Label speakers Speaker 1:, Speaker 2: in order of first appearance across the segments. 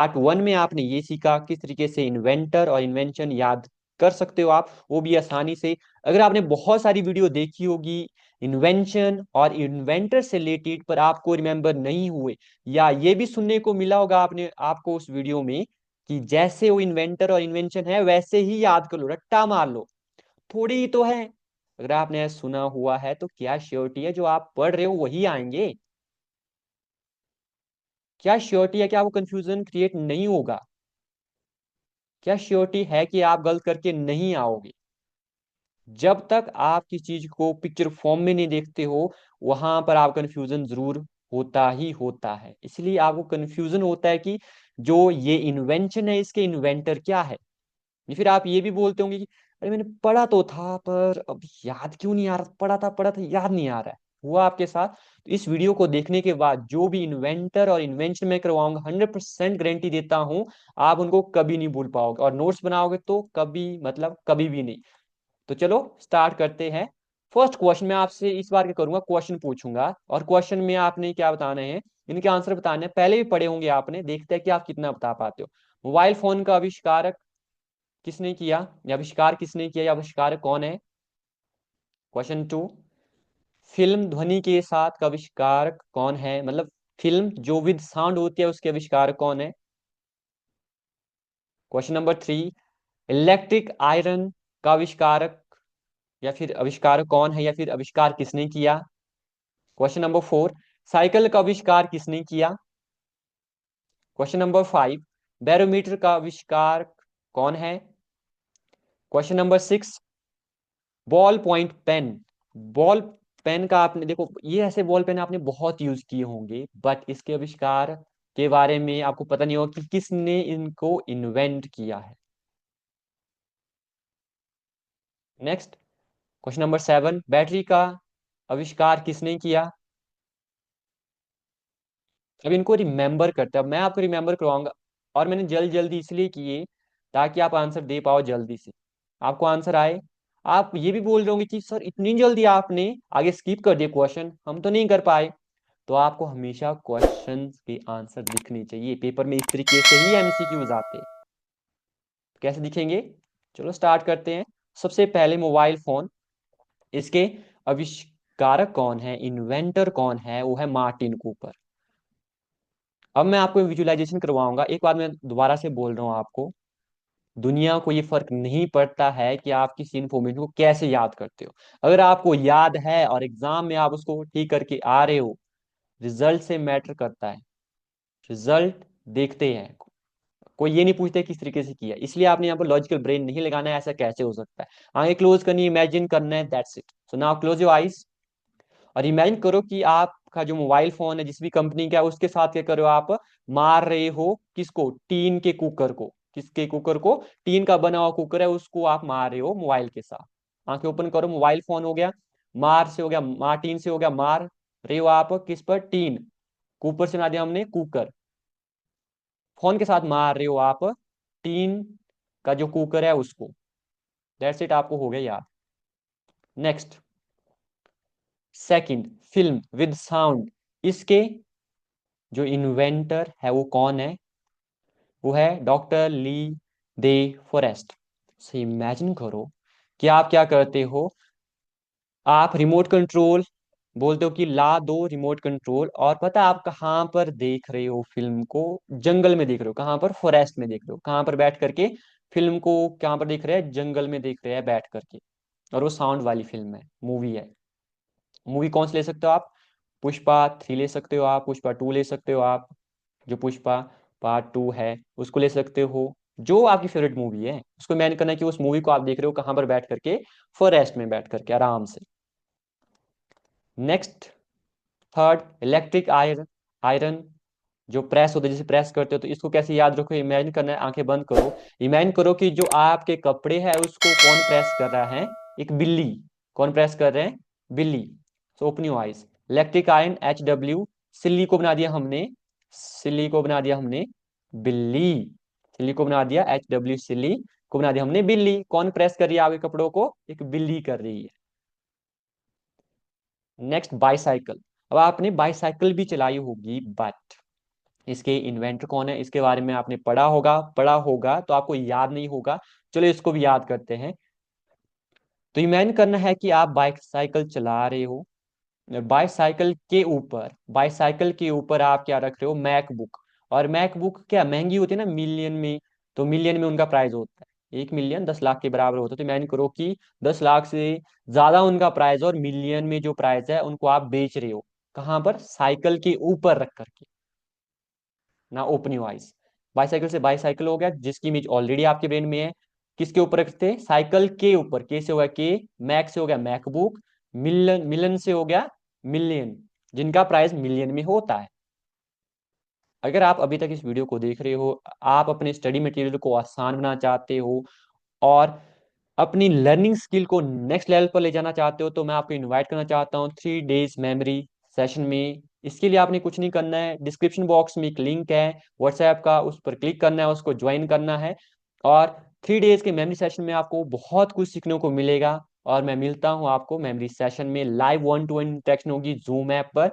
Speaker 1: Part 1 में आपने ये सीखा किस तरीके से इन्वेंटर और इन्वेंशन याद कर सकते हो आप, वो भी आसानी से। अगर आपने बहुत सारी वीडियो देखी होगी इन्वेंशन और इन्वेंटर से रिलेटेड पर आपको रिमेंबर नहीं हुए, या ये भी सुनने को मिला होगा आपने आपको उस वीडियो में कि जैसे वो इन्वेंटर और इन्वेंशन है वैसे ही याद कर लो, रट्टा मार लो, थोड़ी ही तो है। अगर आपने सुना हुआ है तो क्या श्योरिटी है जो आप पढ़ रहे हो वही आएंगे? क्या श्योरिटी है कि आपको कंफ्यूजन क्रिएट नहीं होगा? क्या श्योरिटी है कि आप गलत करके नहीं आओगे? जब तक आप किसी चीज को पिक्चर फॉर्म में नहीं देखते हो वहां पर आप कंफ्यूजन जरूर होता ही होता है। इसलिए आपको कंफ्यूजन होता है कि जो ये इन्वेंशन है इसके इन्वेंटर क्या है। या फिर आप ये भी बोलते होंगे कि अरे मैंने पढ़ा तो था पर अब याद क्यों नहीं आ रहा, पढ़ा था याद नहीं आ रहा है। हुआ आपके साथ? तो इस वीडियो को देखने के बाद जो भी इन्वेंटर और इन्वेंशन मैं करवाऊंगा 100% गारंटी देता हूं आप उनको कभी नहीं भूल पाओगे, और नोट्स बनाओगे तो कभी मतलब कभी भी नहीं। तो चलो स्टार्ट करते हैं। फर्स्ट क्वेश्चन मैं आपसे इस बार क्या करूंगा, क्वेश्चन पूछूंगा और क्वेश्चन में आपने क्या बताना है, इनके आंसर बताने हैं। पहले भी पढ़े होंगे आपने, देखते हैं कि आप कितना बता पाते हो। मोबाइल फोन का आविष्कारक किसने किया, या आविष्कार किसने किया, या आविष्कारक कौन है? क्वेश्चन टू, फिल्म ध्वनि के साथ का आविष्कारक कौन है, मतलब फिल्म जो विद साउंड होती है उसके आविष्कारक कौन है? Question number three, electric iron का आविष्कारक या फिर आविष्कारक कौन है, या फिर आविष्कार किसने किया? क्वेश्चन नंबर फोर, साइकिल का आविष्कार किसने किया? क्वेश्चन नंबर फाइव, बैरोमीटर का आविष्कार कौन है? Question number six, ball point pen. Ball pen का आपने देखो, ये ऐसे बॉल पेन आपने बहुत यूज किए होंगे बट इसके आविष्कार के बारे में आपको पता नहीं होगा कि किसने इनको इन्वेंट किया है। Next, question number seven, battery का आविष्कार किसने किया? अब इनको रिमेंबर करते हैं, अब मैं आपको रिमेंबर करवाऊंगा। और मैंने जल्दी जल्दी इसलिए किए ताकि आप आंसर दे पाओ जल्दी से, आपको आंसर आए। आप ये भी बोल रहे होंगे कि सर इतनी जल्दी आपने आगे स्किप कर दिया क्वेश्चन, हम तो नहीं कर पाए। तो आपको हमेशा क्वेश्चन के आंसर दिखने चाहिए, पेपर में इस तरीके से ही एमसीक्यूज आते हैं। कैसे दिखेंगे? चलो स्टार्ट करते हैं। सबसे पहले मोबाइल फोन, इसके आविष्कारक कौन है, इन्वेंटर कौन है? वो है मार्टिन कूपर। अब मैं आपको विजुअलाइजेशन करवाऊंगा। एक बार मैं दोबारा से बोल रहा हूँ आपको, दुनिया को ये फर्क नहीं पड़ता है कि आप किसी इंफॉर्मेशन को कैसे याद करते हो। अगर आपको याद है और एग्जाम में आप उसको ठीक करके आ रहे हो, रिजल्ट से मैटर करता है। रिजल्ट देखते हैं, कोई ये नहीं पूछता किस तरीके से किया। इसलिए आपने यहाँ पर लॉजिकल ब्रेन नहीं लगाना है, ऐसा कैसे हो सकता है। आगे क्लोज करनी है, इमेजिन करना है, that's it. So now close your eyes और इमेजिन करो कि आपका जो मोबाइल फोन है जिस भी कंपनी का है उसके साथ क्या करो आप, मार रहे हो किसको, टीन के कुकर को। किसके कुकर को? टीन का बना हुआ कुकर है उसको आप मार रहे हो मोबाइल के साथ। आंखें ओपन करो, मोबाइल फोन हो गया, मार से हो गया, मार टीन से हो गया, मार रहे हो आप किस पर, टीन। कुकर से बना दिया हमने कुकर, फोन के साथ मार रहे हो आप टीन का जो कुकर है उसको। दैट्स इट, आपको हो गया याद। Next, second, film with sound, इसके जो इन्वेंटर है वो कौन है? वो है डॉक्टर ली दे फॉरेस्ट। सो इमेजिन करो कि आप क्या करते हो, आप रिमोट कंट्रोल बोलते हो कि ला दो रिमोट कंट्रोल, और पता है आप कहाँ पर देख रहे हो फिल्म को? जंगल में देख रहे हो, कहाँ पर? फॉरेस्ट में देख रहे हो, कहाँ पर बैठ करके फिल्म को? कहाँ पर देख रहे हैं? जंगल में देख रहे हैं बैठ करके। और वो साउंड वाली फिल्म है, मूवी है। मूवी कौन सी ले सकते हो आप? पुष्पा 3 ले सकते हो आप, पुष्पा 2 ले सकते हो आप, जो पुष्पा पार्ट 2 है उसको ले सकते हो। जो आपकी फेवरेट मूवी है उसको मैंने करना है कि उस मूवी को आप देख रहे हो कहाँ पर बैठ करके? फॉरेस्ट में बैठ करके आराम से। Next, third, electric iron. Iron जो प्रेस होता है, जिसे प्रेस करते हो, तो इसको कैसे याद रखो? इमेजिन करना है, आंखें बंद करो। इमेजिन करो कि जो आपके कपड़े है उसको कौन प्रेस कर रहा है? एक बिल्ली। कौन प्रेस कर रहे हैं? बिल्ली। So open your eyes. Electric iron HW, सिल्ली को बना दिया हमने, सिल्ली को बना दिया हमने बिल्ली। सिल्ली को बना दिया HW, सिल्ली को बना दिया हमने बिल्ली। कौन प्रेस कर रही है आपके कपड़ों को? एक बिल्ली कर रही है। Next, bicycle. अब आपने बाईसाइकिल भी चलाई होगी बट इसके इन्वेंटर कौन है, इसके बारे में आपने पढ़ा होगा तो आपको याद नहीं होगा। चलो इसको भी याद करते हैं। तो इमेजिन करना है कि आप बाइसाइकिल चला रहे हो, बाईसाइकिल के ऊपर आप क्या रख रहे हो, मैकबुक। और मैकबुक क्या महंगी होती है ना, मिलियन में। तो मिलियन में उनका प्राइस होता है, 1 मिलियन 10 लाख के बराबर होता है। तो इमेजिन करो कि 10 लाख से ज्यादा उनका प्राइस, और मिलियन में जो प्राइस है उनको आप बेच रहे हो। कहाँ पर, साइकिल के ऊपर रख करके। ना ओपन योर आइज। बाईसाइकिल से बाईसाइकिल हो गया, जिसकी इमेज ऑलरेडी आपके ब्रेन में है। किसके ऊपर रखते हैं, साइकिल के ऊपर। के से हो गया के, मैक से हो गया मैकबुक, मिलन मिलन से हो गया मिलियन, जिनका प्राइस मिलियन में होता है। अगर आप अभी तक इस वीडियो को देख रहे हो, आप अपने स्टडी मटेरियल को आसान बनाना चाहते हो और अपनी लर्निंग स्किल को नेक्स्ट लेवल पर ले जाना चाहते हो, तो मैं आपको इनवाइट करना चाहता हूँ 3 डेज मेमोरी सेशन में। इसके लिए आपने कुछ नहीं करना है, डिस्क्रिप्शन बॉक्स में एक लिंक है व्हाट्सएप का, उस पर क्लिक करना है, उसको ज्वाइन करना है। और 3 डेज के मेमोरी सेशन में आपको बहुत कुछ सीखने को मिलेगा। और मैं मिलता हूँ आपको मेमोरी सेशन में, लाइव 1-to-1 इंटरेक्शन होगी जूम ऐप पर।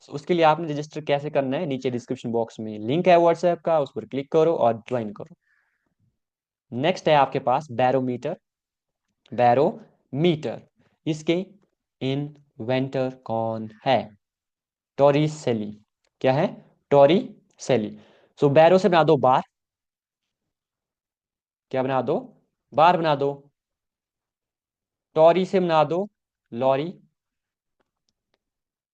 Speaker 1: उसके लिए आपने रजिस्टर कैसे करना है, नीचे डिस्क्रिप्शन बॉक्स में लिंक है व्हाट्सएप का, उस पर क्लिक करो और ज्वाइन करो। नेक्स्ट है आपके पास बैरोमीटर। बैरोमीटर, इसके इन्वेंटर कौन है, टॉरिसेली। क्या है, टॉरिसेली। सो बैरो से बना दो बार, क्या बना दो, बार बना दो। टॉरी से बना दो लॉरी,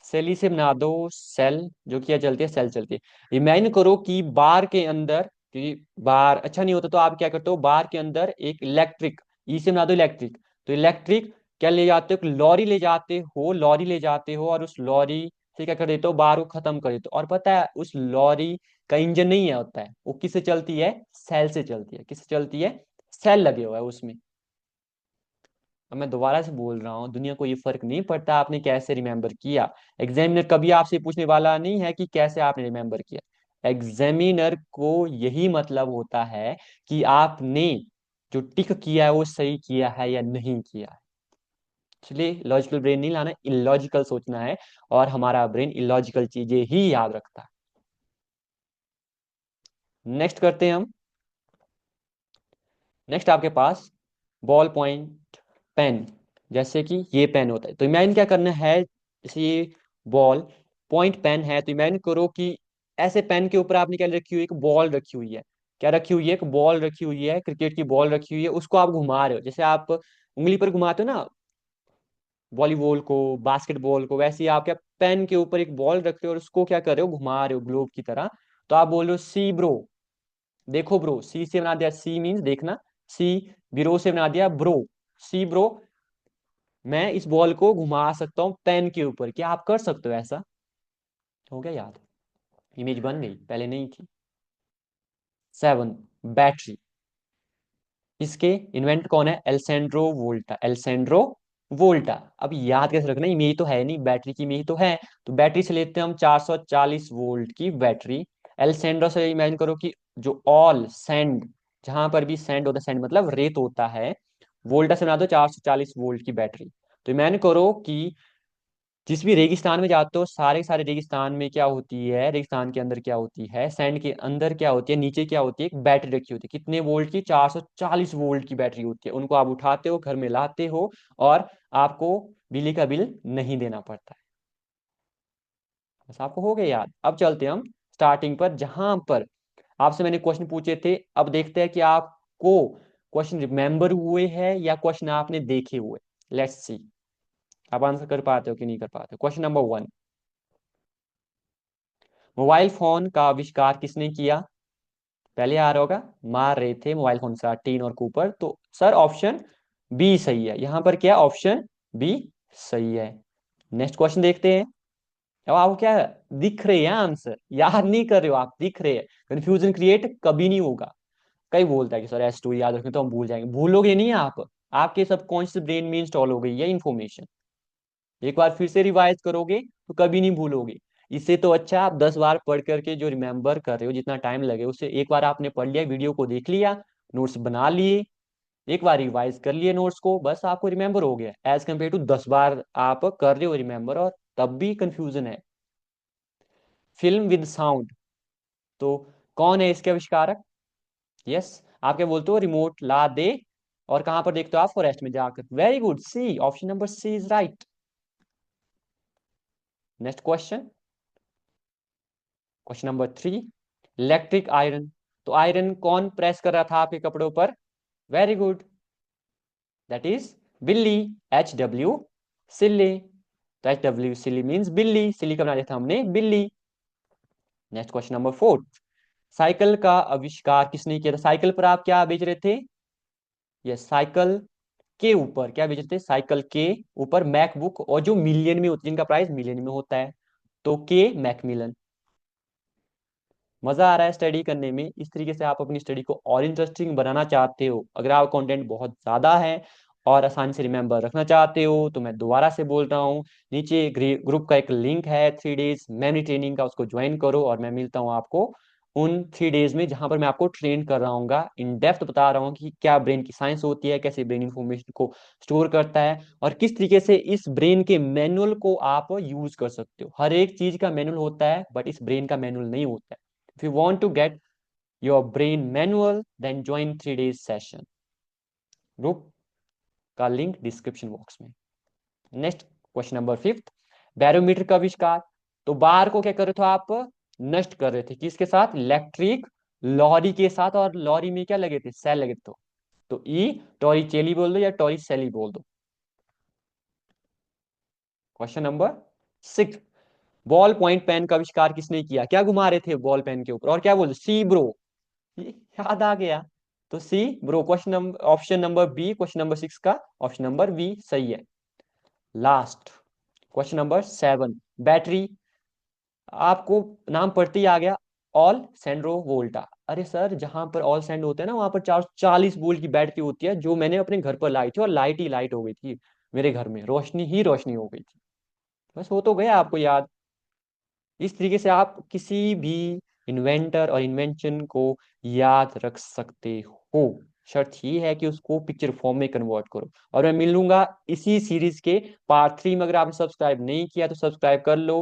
Speaker 1: सेली से बना दो सेल, जो क्या चलती है, सेल चलती है। इमेजिन करो कि बार के अंदर, क्योंकि बार अच्छा नहीं होता तो आप क्या करते हो, बार के अंदर एक इलेक्ट्रिक, ई से बना दो इलेक्ट्रिक। तो इलेक्ट्रिक क्या ले जाते हो, लॉरी ले जाते हो, और उस लॉरी से क्या कर देते हो, बार को खत्म कर देते हो। और पता है उस लॉरी का इंजन नहीं है होता है, वो किससे चलती है, सेल से चलती है। किससे चलती है, सेल लगे हुआ है उसमें। अब मैं दोबारा से बोल रहा हूँ, दुनिया को ये फर्क नहीं पड़ता आपने कैसे रिमेम्बर किया। एग्जामिनर कभी आपसे पूछने वाला नहीं है कि कैसे आपने रिमेम्बर किया। एग्जामिनर को यही मतलब होता है कि आपने जो टिक किया है वो सही किया है या नहीं किया है। इसलिए लॉजिकल ब्रेन नहीं लाना, इलॉजिकल सोचना है। और हमारा ब्रेन इलॉजिकल चीजें ही याद रखता है। नेक्स्ट करते हैं हम। नेक्स्ट आपके पास बॉल पॉइंट पेन, जैसे कि ये पेन होता है। तो इमेजिन क्या करना है, जैसे ये बॉल पॉइंट पेन है, तो इमेजिन करो कि ऐसे पेन के ऊपर आपने क्या रखी हुई है, एक बॉल रखी हुई है। क्या रखी हुई है, एक बॉल रखी हुई है, क्रिकेट की बॉल रखी हुई है। उसको आप घुमा रहे हो, जैसे आप उंगली पर घुमाते हो ना वॉलीबॉल को, बास्केटबॉल को, वैसे ही आप क्या पेन के ऊपर एक बॉल रख रहे हो और उसको क्या कर रहे हो, घुमा रहे हो ग्लोब की तरह। तो आप बोल रहे हो सी ब्रो, देखो ब्रो, सी से बना दिया, सी मीन्स देखना, सी, ब्रो से बना दिया ब्रो, सी ब्रो। मैं इस बॉल को घुमा सकता हूँ पेन के ऊपर, क्या आप कर सकते हो ऐसा, हो गया याद, इमेज बन गई, पहले नहीं थी। 7, बैटरी। इसके इन्वेंटर कौन है, एल्सेंड्रो वोल्टा, एल्सेंड्रो वोल्टा। अब याद कैसे रखना, इमेज तो है नहीं, बैटरी की इमेज तो है। तो बैटरी से लेते हैं हम 440 वोल्ट की बैटरी। एल्सेंड्रो से इमेजिन करो कि जो ऑल सैंड, जहां पर भी सैंड होता है, सैंड मतलब रेत होता है, वोल्टा से बना दो 440 वोल्ट की बैटरी। तो इमेजिन करो कि जिस भी रेगिस्तान में जाते हो, सारे के सारे रेगिस्तान में क्या होती है, रेगिस्तान के अंदर क्या होती है, सैंड के अंदर क्या होती है, नीचे क्या होती है, एक बैटरी रखी होती है। कितने वोल्ट की, 440 वोल्ट की बैटरी होती है। उनको आप उठाते हो, घर में लाते हो, और आपको बिजली का बिल नहीं देना पड़ता है। बस आपको हो गया याद। अब चलते हैं हम स्टार्टिंग पर, जहां पर आपसे मैंने क्वेश्चन पूछे थे। अब देखते हैं कि आपको क्वेश्चन रिमेंबर हुए हैं या क्वेश्चन आपने देखे हुए। लेट्स सी आप आंसर कर पाते हो कि नहीं कर पाते हो। क्वेश्चन नंबर 1, मोबाइल फोन का आविष्कार किसने किया। पहले आ रहा होगा, मार रहे थे मोबाइल फोन से टीन और कूपर। तो सर ऑप्शन बी सही है, यहां पर क्या, ऑप्शन बी सही है। नेक्स्ट क्वेश्चन देखते हैं। अब आपको क्या दिख रहे हैं आंसर, याद नहीं कर रहे हो आप, दिख रहे हैं। कंफ्यूजन क्रिएट कभी नहीं होगा। कई बोलता है कि सर S2 याद रखें तो हम भूल जाएंगे, भूलोगे नहीं आप। आपके सबकॉन्शियस ब्रेन में इंस्टॉल हो गई है इन्फॉर्मेशन। एक बार फिर से रिवाइज करोगे तो कभी नहीं भूलोगे। इससे तो अच्छा आप 10 बार पढ़ करके जो रिमेंबर कर रहे हो, जितना टाइम लगे उससे एक बार आपने पढ़ लिया, वीडियो को देख लिया, नोट्स बना लिए, एक बार रिवाइज कर लिए नोट्स को, बस आपको रिमेंबर हो गया। एज कम्पेयर टू 10 बार आप कर रहे हो रिमेंबर और तब भी कंफ्यूजन है। Film with sound. तो कौन है इसके आविष्कारक? यस, आप क्या बोलते हो? रिमोट ला दे। और कहां पर देखते हो आप? फॉरेस्ट में जाकर। Very good, C, option number C is right. Next question, question number 3, electric iron. तो आयरन कौन प्रेस कर रहा था आपके कपड़ों पर? वेरी गुड, दैट इज बिल्ली, HW सिल्ली। तो HW सिल्ली मीन्स बिल्ली, सिल्ली का बना दिया था हमने बिल्ली। नेक्स्ट क्वेश्चन नंबर 4, साइकिल का आविष्कार किसने किया था? साइकिल पर आप क्या बेच रहे थे? यस, साइकिल के ऊपर क्या बेच रहे थे? साइकिल के ऊपर मैकबुक, और जो मिलियन में होती है, जिनका प्राइस मिलियन में होता है। तो के मैकमिलन। मजा आ रहा है स्टडी करने में? इस तरीके से आप अपनी स्टडी को और इंटरेस्टिंग बनाना चाहते हो, अगर आप कंटेंट बहुत ज्यादा है और आसानी से रिमेंबर रखना चाहते हो, तो मैं दोबारा से बोल रहा हूँ, नीचे ग्रुप का एक लिंक है 3 डेज मेमोरी ट्रेनिंग का, उसको ज्वाइन करो। और मैं मिलता हूँ आपको उन 3 डेज में, जहां पर मैं आपको ट्रेन कर रहा हूँ, इन डेप्थ बता रहा हूँ कि क्या ब्रेन की साइंस होती है, कैसे ब्रेन इंफॉर्मेशन को स्टोर करता है, और किस तरीके से इस ब्रेन के मैनुअल को आप यूज कर सकते हो। हर एक चीज का मैनुअल होता है, बट इस ब्रेन का मैनुअल नहीं होता है। If you want to get your brain manual, then join 3 days session. Group का लिंक डिस्क्रिप्शन बॉक्स में। नेक्स्ट क्वेश्चन नंबर 5, बैरोमीटर का आविष्कार। तो बार को क्या कर रहे थे आप? नष्ट कर रहे थे, किसके साथ? इलेक्ट्रिक लॉरी के साथ। और लॉरी में क्या लगे थे? सेल लगे थे। तो ई टॉरिचेली बोल दो या टॉरिसेली बोल दो। Question number 6, ball point pen का आविष्कार किसने किया? क्या घुमा रहे थे बॉल पेन के ऊपर? और क्या बोल? सी ब्रो, याद आ गया। तो see bro, question number, option number B, question number 6 का ऑप्शन नंबर बी सही है। Last question number 7, battery. आपको नाम पढ़ते ही आ गया, ऑल सैंड्रो वोल्टा। अरे सर, जहां पर ऑल सैंड होते हैं ना, वहां पर 440 वोल्ट की बैटरी होती है, जो मैंने अपने घर पर लाई थी, और लाइट ही लाइट हो गई थी मेरे घर में, रोशनी ही रोशनी हो गई थी। बस हो तो गया आपको याद। इस तरीके से आप किसी भी इन्वेंटर और इन्वेंशन को याद रख सकते हो। शर्त ही है कि उसको पिक्चर फॉर्म में कन्वर्ट करो। और मैं मिलूंगा इसी सीरीज के पार्ट 3 में। अगर आपने सब्सक्राइब नहीं किया तो सब्सक्राइब कर लो।